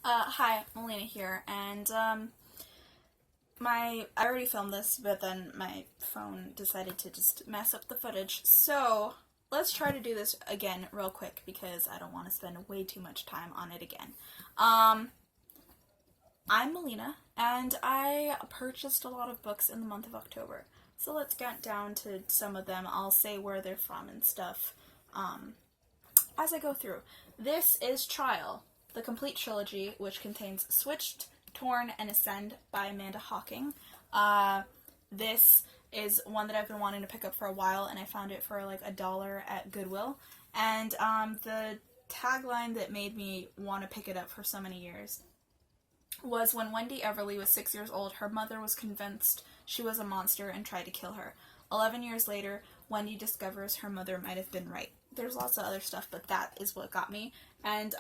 Hi, Melina here, and I already filmed this, but then my phone decided to just mess up the footage. So let's try to do this again real quick because I don't want to spend way too much time on it again. I'm Melina, and I purchased a lot of books in the month of October. So let's get down to some of them. I'll say where they're from and stuff as I go through. This is Trial, the complete trilogy, which contains Switched, Torn, and Ascend by Amanda Hocking. This is one that I've been wanting to pick up for a while, and I found it for like $1 at Goodwill. And the tagline that made me want to pick it up for so many years was when Wendy Everly was 6 years old, her mother was convinced she was a monster and tried to kill her. 11 years later, Wendy discovers her mother might have been right. There's lots of other stuff, but that is what got me. And,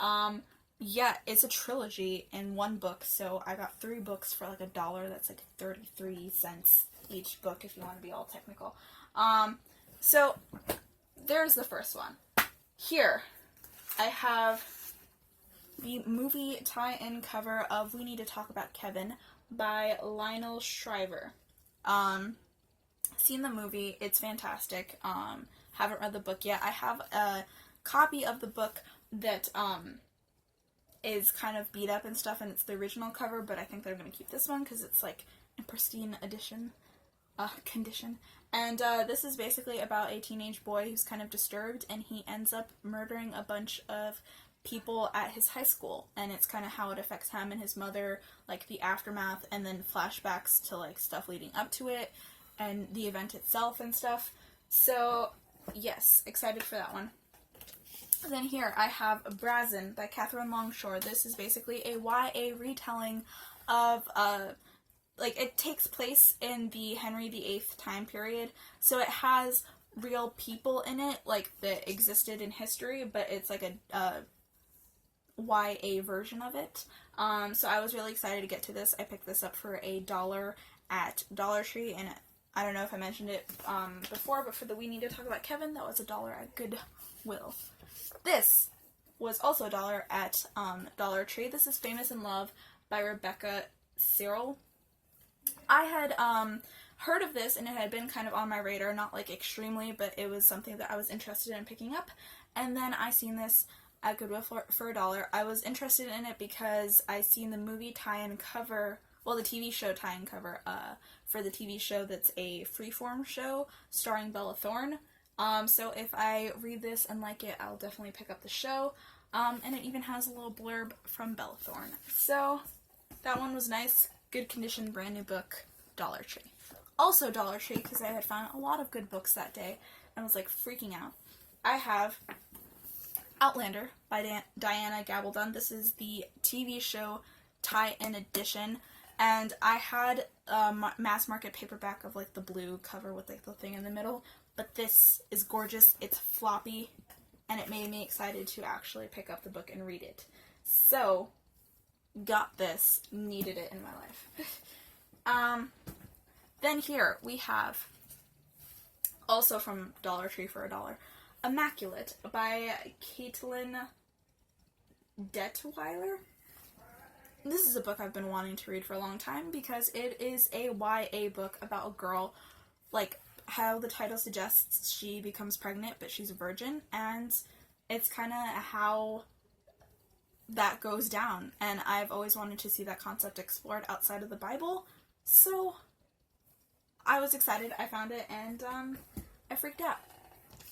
yeah, it's a trilogy in one book, so I got 3 books for like $1. That's like 33 cents each book if you want to be all technical. So there's the first one. Here, I have the movie tie-in cover of We Need to Talk About Kevin by Lionel Shriver. Seen the movie, it's fantastic. Haven't read the book yet. I have a copy of the book that, is kind of beat up and stuff, and it's the original cover, but I think they're going to keep this one because it's like in pristine condition. And this is basically about a teenage boy who's kind of disturbed, and he ends up murdering a bunch of people at his high school, and it's kind of how it affects him and his mother, like the aftermath, and then flashbacks to like stuff leading up to it, and the event itself and stuff. So, yes, excited for that one. Then here I have Brazen by Catherine Longshore. This is basically a YA retelling of, like, it takes place in the Henry VIII time period, so it has real people in it, like, that existed in history, but it's like a YA version of it. So I was really excited to get to this. I picked this up for $1 at Dollar Tree, and I don't know if I mentioned it before, but for the We Need to Talk About Kevin, that was $1 at Goodwill. This was also $1 at Dollar Tree. This is Famous in Love by Rebecca Cyril. I had heard of this, and it had been kind of on my radar, not like extremely, but it was something that I was interested in picking up. And then I seen this at Goodwill for $1. I was interested in it because I seen the movie tie-in cover, well, the TV show tie-in cover for the TV show that's a freeform show starring Bella Thorne. So if I read this and like it, I'll definitely pick up the show. And it even has a little blurb from Bella Thorne. So that one was nice, good condition, brand new book, Dollar Tree. Also Dollar Tree, because I had found a lot of good books that day and was like freaking out. I have Outlander by Diana Gabaldon. This is the TV show tie-in edition. And I had a mass market paperback of like the blue cover with like the thing in the middle. But this is gorgeous, it's floppy, and it made me excited to actually pick up the book and read it. So, got this, needed it in my life. Then here we have, also from Dollar Tree for $1, Immaculate by Caitlin Detweiler. This is a book I've been wanting to read for a long time because it is a YA book about a girl, like, how the title suggests, she becomes pregnant, but she's a virgin, and it's kind of how that goes down, and I've always wanted to see that concept explored outside of the Bible, so I was excited, I found it, and I freaked out.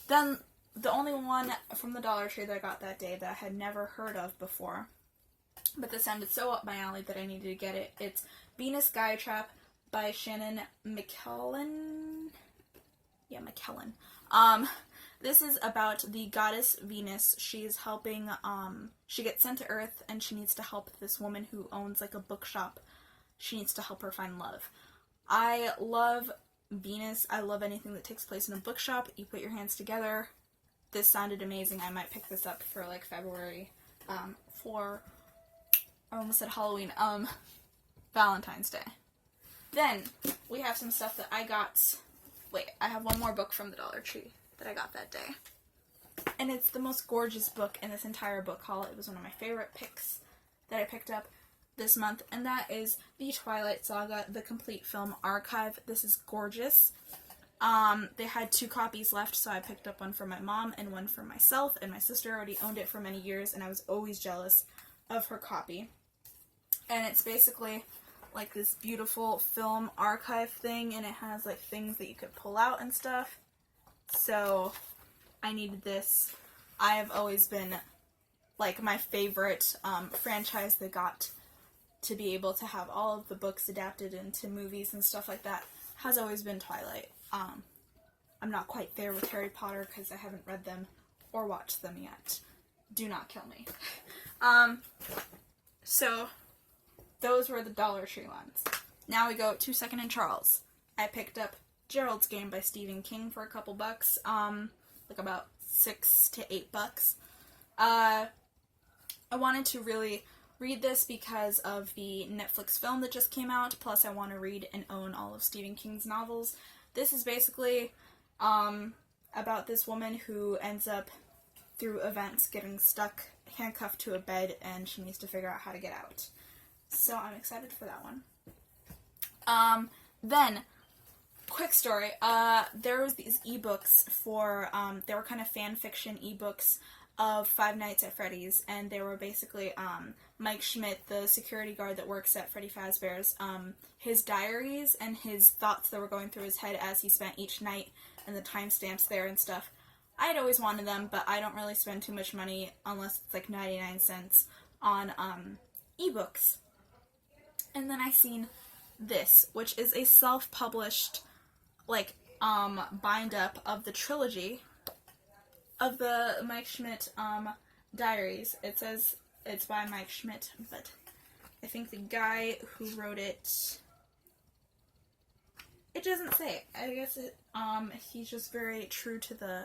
Then, the only one from the Dollar Tree that I got that day that I had never heard of before, but this sounded so up my alley that I needed to get it, it's Venus Skytrap by Shannon McKellen. Yeah, McKellen. This is about the goddess Venus. She's helping, she gets sent to Earth, and she needs to help this woman who owns, like, a bookshop. She needs to help her find love. I love Venus. I love anything that takes place in a bookshop. You put your hands together. This sounded amazing. I might pick this up for, like, February, for, I almost said Halloween, Valentine's Day. Then, we have some stuff that I got. Wait, I have one more book from the Dollar Tree that I got that day. And it's the most gorgeous book in this entire book haul. It was one of my favorite picks that I picked up this month, and that is the Twilight Saga, the complete film archive. This is gorgeous. They had 2 copies left, so I picked up one for my mom and one for myself, and my sister already owned it for many years, and I was always jealous of her copy. And it's basically like this beautiful film archive thing, and it has like things that you could pull out and stuff. So I needed this. I have always been like my favorite franchise that got to be able to have all of the books adapted into movies and stuff like that has always been Twilight. I'm not quite there with Harry Potter because I haven't read them or watched them yet. Do not kill me. So those were the Dollar Tree ones. Now we go to 2nd and Charles. I picked up Gerald's Game by Stephen King for a couple bucks, like about $6 to $8. I wanted to really read this because of the Netflix film that just came out, plus I want to read and own all of Stephen King's novels. This is basically about this woman who ends up, through events, getting stuck, handcuffed to a bed, and she needs to figure out how to get out. So I'm excited for that one. Then, quick story, there was these ebooks for, they were kind of fan fiction ebooks of Five Nights at Freddy's, and they were basically, Mike Schmidt, the security guard that works at Freddy Fazbear's, his diaries and his thoughts that were going through his head as he spent each night, and the timestamps there and stuff. I had always wanted them, but I don't really spend too much money, unless it's like 99 cents, on, ebooks. And then I seen this, which is a self-published, like, bind-up of the trilogy of the Mike Schmidt, diaries. It says it's by Mike Schmidt, but I think the guy who wrote it, it doesn't say. I guess it, he's just very true to the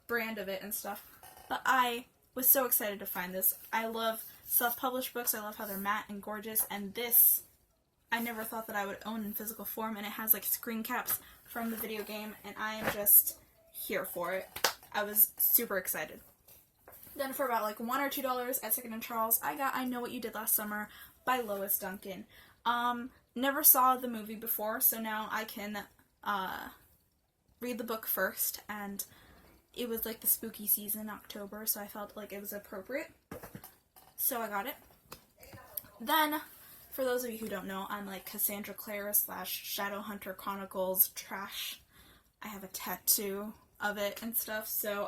brand of it and stuff. But I was so excited to find this. I love self-published books. I love how they're matte and gorgeous, and this I never thought that I would own in physical form, and it has like screen caps from the video game, and I am just here for it. I was super excited. Then for about like $1 or $2 at 2nd and Charles, I got I Know What You Did Last Summer by Lois Duncan. Never saw the movie before, so now I can read the book first, and it was like the spooky season, October, so I felt like it was appropriate. So I got it. Then, for those of you who don't know, I'm like Cassandra Clare / Shadowhunter Chronicles trash. I have a tattoo of it and stuff, so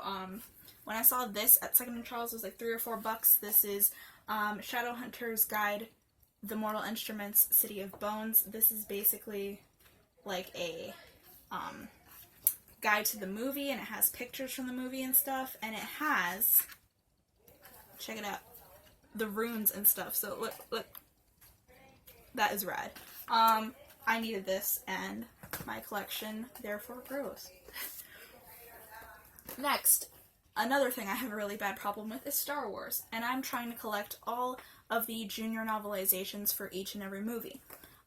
when I saw this at 2nd and Charles, it was like $3 or $4. This is Shadowhunter's Guide, The Mortal Instruments, City of Bones. This is basically like a guide to the movie, and it has pictures from the movie and stuff, and it has, check it out, the runes and stuff. So look, that is rad. I needed this, and my collection therefore grows. Next, another thing I have a really bad problem with is Star Wars, and I'm trying to collect all of the junior novelizations for each and every movie.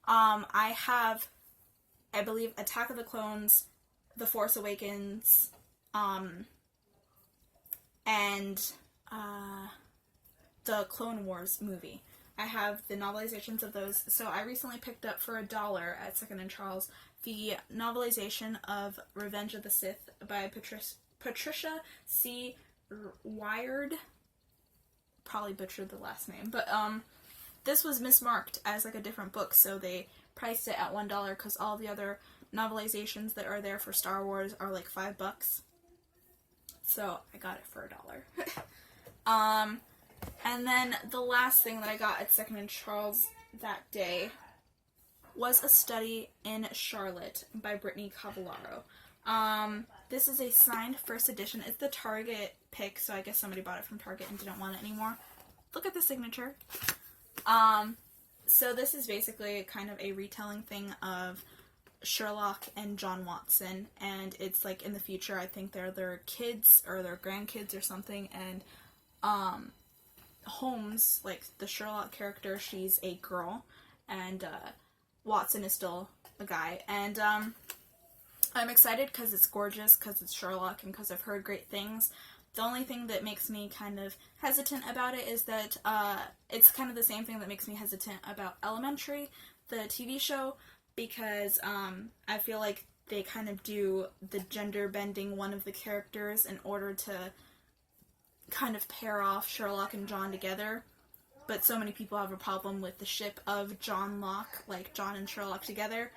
I have, I believe, Attack of the Clones, The Force Awakens, and the Clone Wars movie. I have the novelizations of those, so I recently picked up for $1 at 2nd and Charles the novelization of Revenge of the Sith by Patricia C. Wired. Probably butchered the last name, but this was mismarked as like a different book, so they priced it at $1 because all the other novelizations that are there for Star Wars are like $5. So I got it for $1. And then the last thing that I got at 2nd and Charles that day was A Study in Charlotte by Brittany Cavallaro. This is a signed first edition. It's the Target pick, so I guess somebody bought it from Target and didn't want it anymore. Look at the signature. So this is basically kind of a retelling thing of Sherlock and John Watson, and it's like in the future. I think they're their kids or their grandkids or something, and Holmes, like the Sherlock character, she's a girl, and Watson is still a guy, and I'm excited because it's gorgeous, because it's Sherlock, and because I've heard great things. The only thing that makes me kind of hesitant about it is that it's kind of the same thing that makes me hesitant about Elementary, the TV show, because I feel like they kind of do the gender bending one of the characters in order to kind of pair off Sherlock and John together. But so many people have a problem with the ship of John Locke, like John and Sherlock together,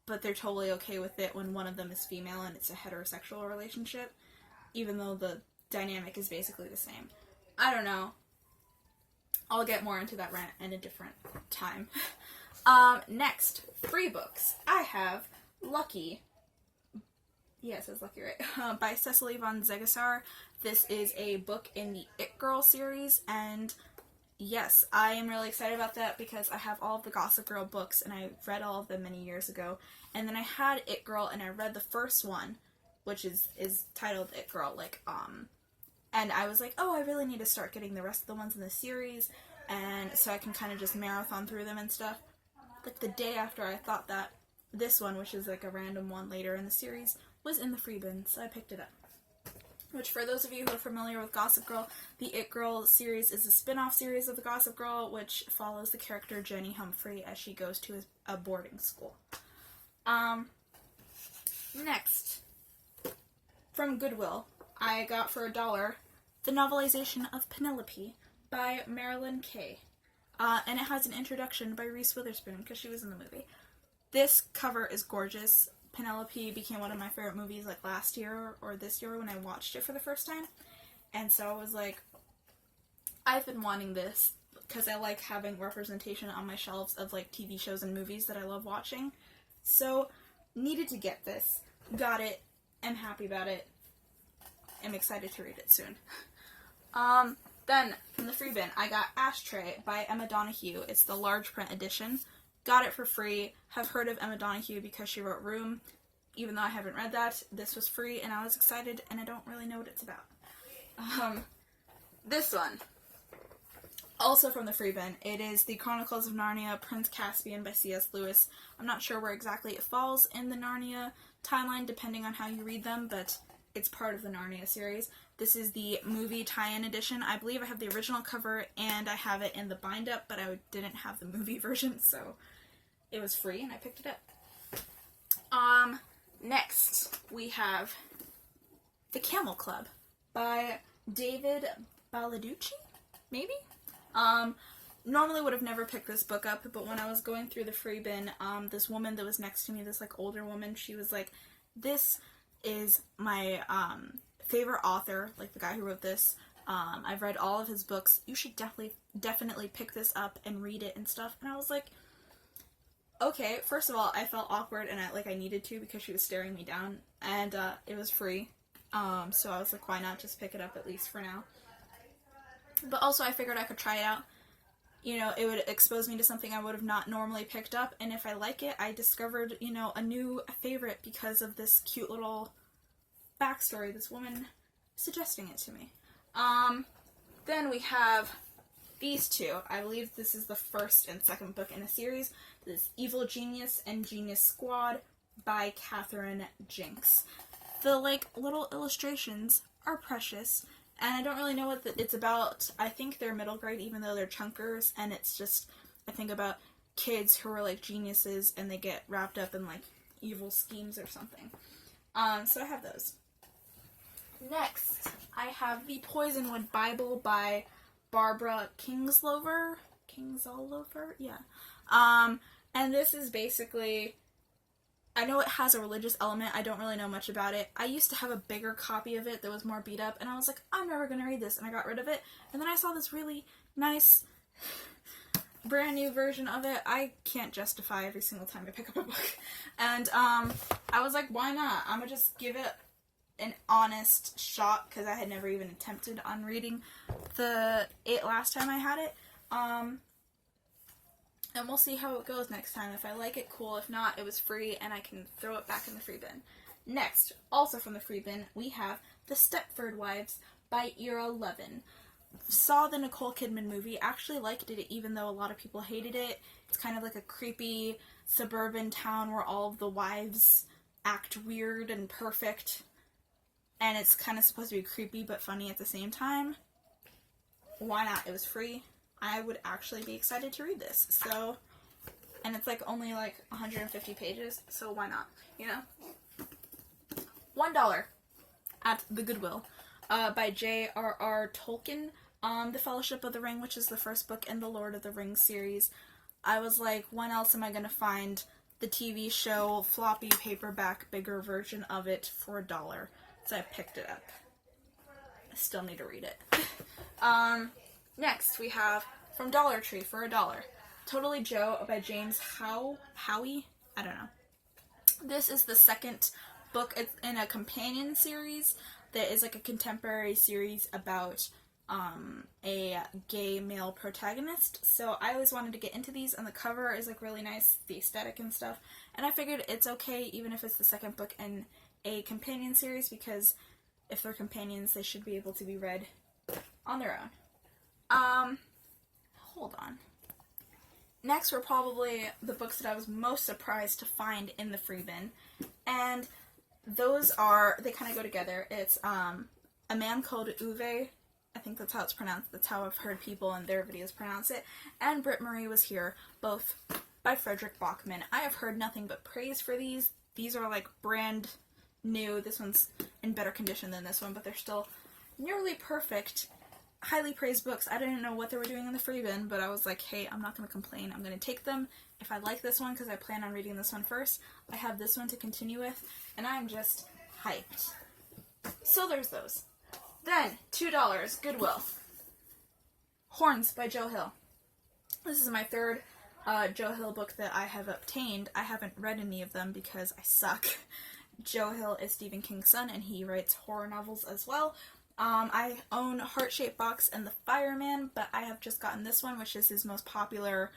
but they're totally okay with it when one of them is female and it's a heterosexual relationship, even though the dynamic is basically the same. I don't know. I'll get more into that rant in a different time. Next, free books. I have Lucky. Yeah, it says Lucky, right? By Cecily von Zegasar. This is a book in the It Girl series, and yes, I am really excited about that because I have all of the Gossip Girl books, and I read all of them many years ago. And then I had It Girl, and I read the first one, which is titled It Girl, and I was like, oh, I really need to start getting the rest of the ones in the series, and so I can kind of just marathon through them and stuff. Like, the day after I thought that, this one, which is like a random one later in the series, was in the free bin, so I picked it up. Which, for those of you who are familiar with Gossip Girl, the It Girl series is a spin-off series of the Gossip Girl, which follows the character Jenny Humphrey as she goes to a boarding school. Next, from Goodwill, I got for $1 the novelization of Penelope by Marilyn Kay. And it has an introduction by Reese Witherspoon, because she was in the movie. This cover is gorgeous. Penelope became one of my favorite movies like last year or this year when I watched it for the first time. And so I was like, I've been wanting this because I like having representation on my shelves of like TV shows and movies that I love watching. So, needed to get this. Got it. I'm happy about it. I'm excited to read it soon. Then, from the free bin, I got Ashtray by Emma Donoghue. It's the large print edition. Got it for free. Have heard of Emma Donoghue because she wrote Room. Even though I haven't read that, this was free and I was excited, and I don't really know what it's about. This one, also from the free bin, it is The Chronicles of Narnia, Prince Caspian by C.S. Lewis. I'm not sure where exactly it falls in the Narnia timeline, depending on how you read them, but it's part of the Narnia series. This is the movie tie-in edition. I believe I have the original cover and I have it in the bind-up, but I didn't have the movie version, so it was free and I picked it up. Next, we have The Camel Club by David Baldacci, maybe? Normally would have never picked this book up, but when I was going through the free bin, this woman that was next to me, this like older woman, she was like, this is my favorite author, like the guy who wrote this. I've read all of his books. You should definitely pick this up and read it and stuff. And I was like, okay. First of all, I felt awkward and I needed to because she was staring me down, and it was free. So I was like, why not just pick it up at least for now? But also I figured I could try it out. You know, it would expose me to something I would have not normally picked up, and if I like it, I discovered, you know, a new favorite because of this cute little backstory, this woman suggesting it to me. Then we have these two. I believe this is the first and second book in a series. This is Evil Genius and Genius Squad by Catherine Jinks. The, little illustrations are precious, and I don't really know what it's about. I think they're middle grade, even though they're chunkers, and it's just, I think about kids who are, geniuses, and they get wrapped up in, evil schemes or something. So I have those. Next, I have The Poisonwood Bible by Barbara Kingsolver? Yeah. And this is basically, I know it has a religious element. I don't really know much about it. I used to have a bigger copy of it that was more beat up, and I was like, I'm never going to read this, and I got rid of it. And then I saw this really nice, brand new version of it. I can't justify every single time I pick up a book. And I was like, why not? I'm going to just give it an honest shot, because I had never even attempted on reading it last time I had it. And we'll see how it goes next time. If I like it, cool. If not, it was free, and I can throw it back in the free bin. Next, also from the free bin, we have The Stepford Wives by Ira Levin. Saw the Nicole Kidman movie, actually liked it even though a lot of people hated it. It's kind of like a creepy suburban town where all of the wives act weird and perfect. and it's kind of supposed to be creepy but funny at the same time, why not? It was free. I would actually be excited to read this. So, and it's like only like 150 pages, so why not? You know? $1 at the Goodwill, by J.R.R. Tolkien. The Fellowship of the Ring, which is the first book in the Lord of the Rings series. I was like, when else am I gonna find the TV show floppy paperback bigger version of it for $1? So I picked it up. I still need to read it. Next we have from Dollar Tree for $1, Totally Joe by James Howie. I don't know. This is the second book. It's in a companion series that is like a contemporary series about a gay male protagonist. So I always wanted to get into these, and the cover is like really nice, the aesthetic and stuff. And I figured it's okay even if it's the second book in a companion series, because if they're companions, they should be able to be read on their own. Hold on. Next were probably the books that I was most surprised to find in the free bin. And those are, they kind of go together. It's A Man Called Uwe. I think that's how it's pronounced. That's how I've heard people in their videos pronounce it. And Britt Marie Was Here, both by Fredrik Backman. I have heard nothing but praise for these. These are like brand new. This one's in better condition than this one, but they're still nearly perfect, highly praised books. I didn't know what they were doing in the free bin, but I was like, hey, I'm not going to complain. I'm going to take them. If I like this one, because I plan on reading this one first, I have this one to continue with, and I'm just hyped. So there's those. Then, $2, Goodwill. Horns by Joe Hill. This is my third Joe Hill book that I have obtained. I haven't read any of them because I suck. Joe Hill is Stephen King's son, and he writes horror novels as well. I own Heart-Shaped Box and The Fireman, but I have just gotten this one, which is his most popular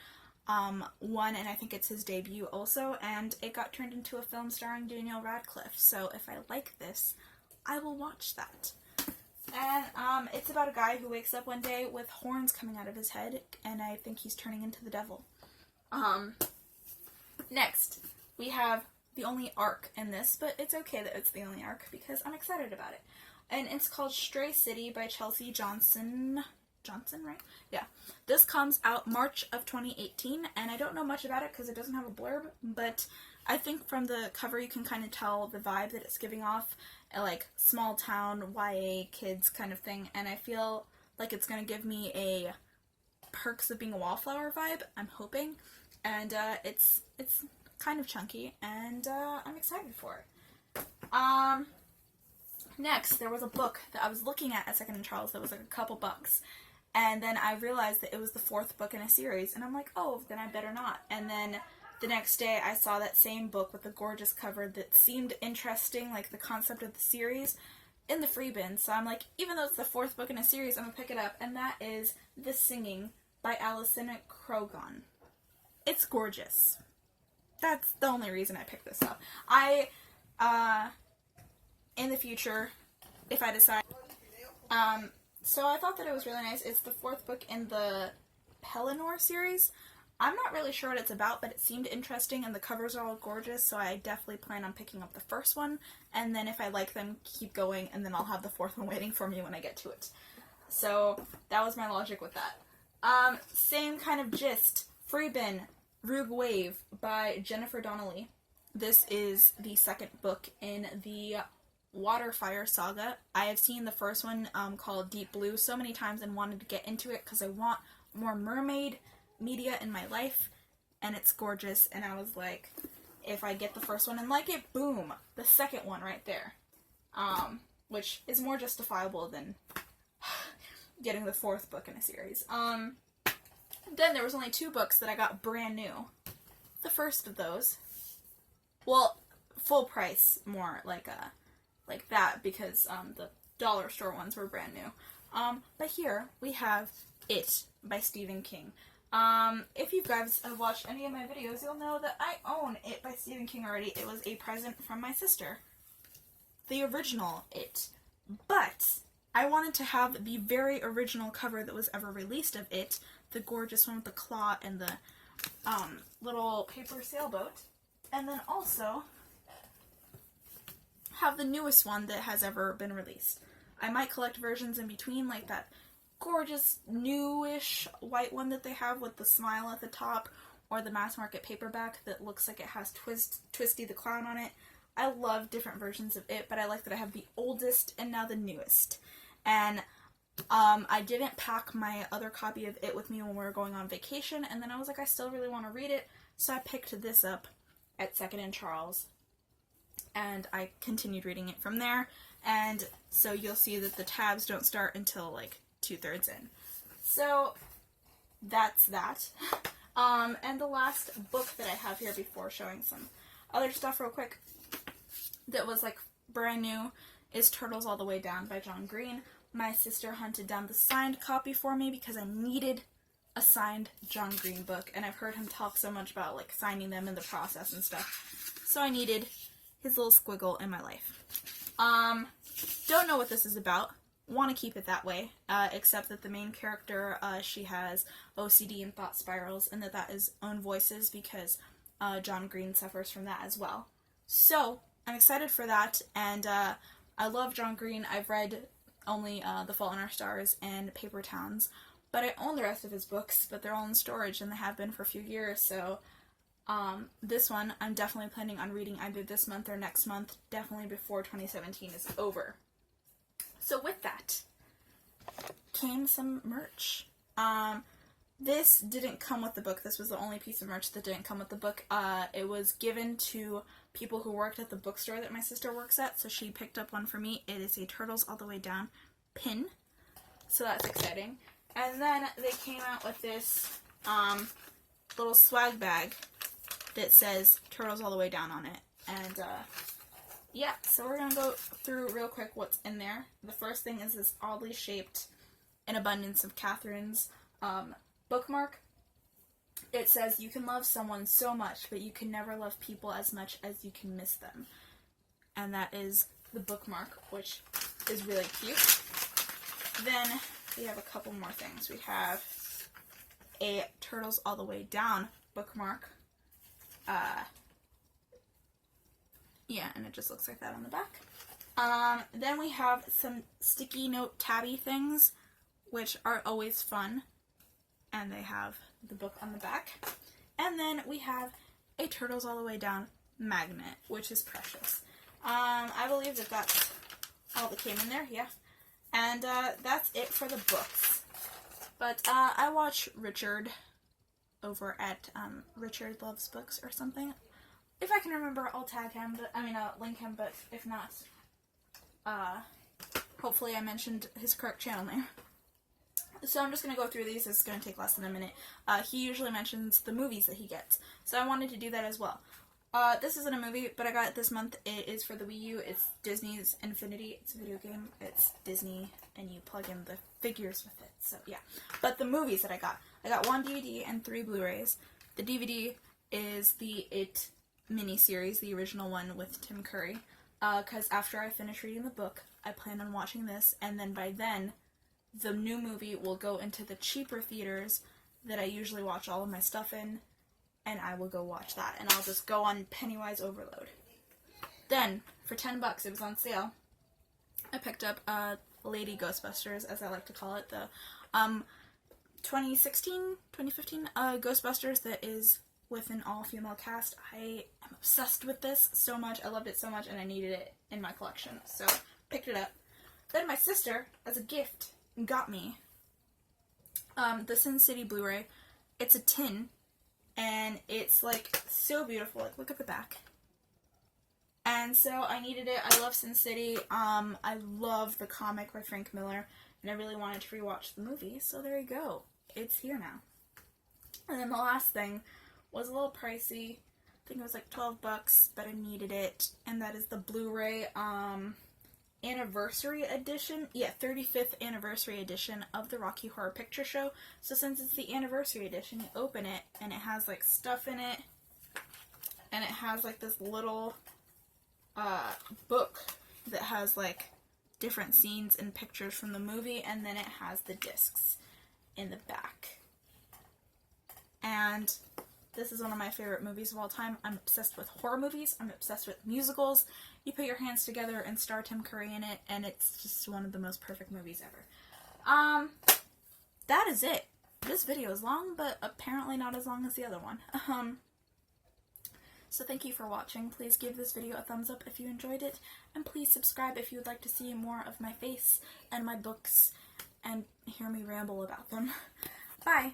one, and I think it's his debut also, and it got turned into a film starring Daniel Radcliffe, so if I like this, I will watch that. And it's about a guy who wakes up one day with horns coming out of his head, and I think he's turning into the devil. Next, we have the only arc in this, but it's okay that it's the only arc because I'm excited about it. And it's called Stray City by Chelsea Johnson. Johnson, right? Yeah. This comes out March of 2018, and I don't know much about it because it doesn't have a blurb, but I think from the cover you can kind of tell the vibe that it's giving off, like small town YA kids kind of thing, and I feel like it's going to give me a Perks of Being a Wallflower vibe, I'm hoping, and it's kind of chunky, and I'm excited for it. Next, there was a book that I was looking at Second & Charles that was like a couple bucks, and then I realized that it was the fourth book in a series, and I'm like, oh, then I better not. And then the next day I saw that same book with a gorgeous cover that seemed interesting, like the concept of the series, in the free bin. So I'm like, even though it's the fourth book in a series, I'm gonna pick it up, and that is The Singing by Alison Krogon. It's gorgeous. That's the only reason I picked this up. In the future, if I decide, so I thought that it was really nice. It's the fourth book in the Pelennor series. I'm not really sure what it's about, but it seemed interesting, and the covers are all gorgeous, so I definitely plan on picking up the first one, and then if I like them, keep going, and then I'll have the fourth one waiting for me when I get to it. So that was my logic with that. Same kind of gist. Free bin, Rogue Wave by Jennifer Donnelly. This is the second book in the Waterfire saga. I have seen the first one called Deep Blue so many times and wanted to get into it because I want more mermaid media in my life, and it's gorgeous, and I was like, if I get the first one and like it, boom, the second one right there, which is more justifiable than getting the fourth book in a series. Then there was only 2 books that I got brand new. The first of those, well, full price, more like that, because the dollar store ones were brand new. But here we have It by Stephen King. If you guys have watched any of my videos, you'll know that I own It by Stephen King already. It was a present from my sister. The original It. But I wanted to have the very original cover that was ever released of It, the gorgeous one with the claw and the little paper sailboat. And then also have the newest one that has ever been released. I might collect versions in between, like that gorgeous newish white one that they have with the smile at the top, or the mass market paperback that looks like it has Twisty the Clown on it. I love different versions of it, but I like that I have the oldest and now the newest. And I didn't pack my other copy of it with me when we were going on vacation, and then I was like, I still really want to read it, so I picked this up at 2nd and Charles, and I continued reading it from there, and so you'll see that the tabs don't start until like 2/3 in. So that's that. And the last book that I have here before showing some other stuff real quick that was like brand new is Turtles All the Way Down by John Green. My sister hunted down the signed copy for me because I needed a signed John Green book, and I've heard him talk so much about like signing them in the process and stuff. So I needed his little squiggle in my life. Don't know what this is about. Want to keep it that way, except that the main character, she has OCD and thought spirals, and that is own voices because John Green suffers from that as well. So I'm excited for that, and I love John Green. I've read only The Fault in Our Stars and Paper Towns, but I own the rest of his books, but they're all in storage, and they have been for a few years, so this one I'm definitely planning on reading either this month or next month, definitely before 2017 is over. So with that came some merch. This didn't come with the book. This was the only piece of merch that didn't come with the book. It was given to people who worked at the bookstore that my sister works at, so she picked up one for me. It is a Turtles All the Way Down pin, so that's exciting. And then they came out with this little swag bag that says Turtles All the Way Down on it. And yeah, so we're going to go through real quick what's in there. The first thing is this oddly shaped An Abundance of Catherine's bookmark. It says, you can love someone so much, but you can never love people as much as you can miss them. And that is the bookmark, which is really cute. Then we have a couple more things. We have a Turtles All the Way Down bookmark. Yeah, and it just looks like that on the back. Then we have some sticky note tabby things, which are always fun. And they have the book on the back. And then we have a Turtles All the Way Down magnet, which is precious. I believe that that's all that came in there, yeah. And that's it for the books. But I watch Richard over at Richard Loves Books or something. If I can remember, I'll tag him, but I'll link him, but if not, hopefully I mentioned his correct channel name. So I'm just going to go through these. It's going to take less than a minute. He usually mentions the movies that he gets, so I wanted to do that as well. This isn't a movie, but I got it this month. It is for the Wii U. It's Disney's Infinity. It's a video game. It's Disney, and you plug in the figures with it, so yeah. But the movies that I got 1 DVD and 3 Blu-rays. The DVD is the It miniseries, the original one with Tim Curry, because after I finish reading the book, I plan on watching this, and then by then, the new movie will go into the cheaper theaters that I usually watch all of my stuff in, and I will go watch that, and I'll just go on Pennywise Overload. Then, for $10, it was on sale, I picked up Lady Ghostbusters, as I like to call it, the 2016, 2015 Ghostbusters that is with an all-female cast. I am obsessed with this so much. I loved it so much, and I needed it in my collection, so picked it up. Then my sister, as a gift, got me the Sin City Blu-ray. It's a tin, and it's like so beautiful. Like, look at the back. And so I needed it. I love Sin City. I love the comic by Frank Miller, and I really wanted to rewatch the movie, so there you go. It's here now. And then the last thing was a little pricey. I think it was like $12, but I needed it. And that is the Blu-ray anniversary edition. Yeah, 35th anniversary edition of the Rocky Horror Picture Show. So since it's the anniversary edition, you open it and it has like stuff in it. And it has like this little book that has like different scenes and pictures from the movie, and then it has the discs in the back. And This is one of my favorite movies of all time. I'm obsessed with horror movies. I'm obsessed with musicals. You put your hands together and star Tim Curry in it, and it's just one of the most perfect movies ever. That is it. This video is long, but apparently not as long as the other one. So thank you for watching. Please give this video a thumbs up if you enjoyed it, and please subscribe if you would like to see more of my face and my books and hear me ramble about them. Bye!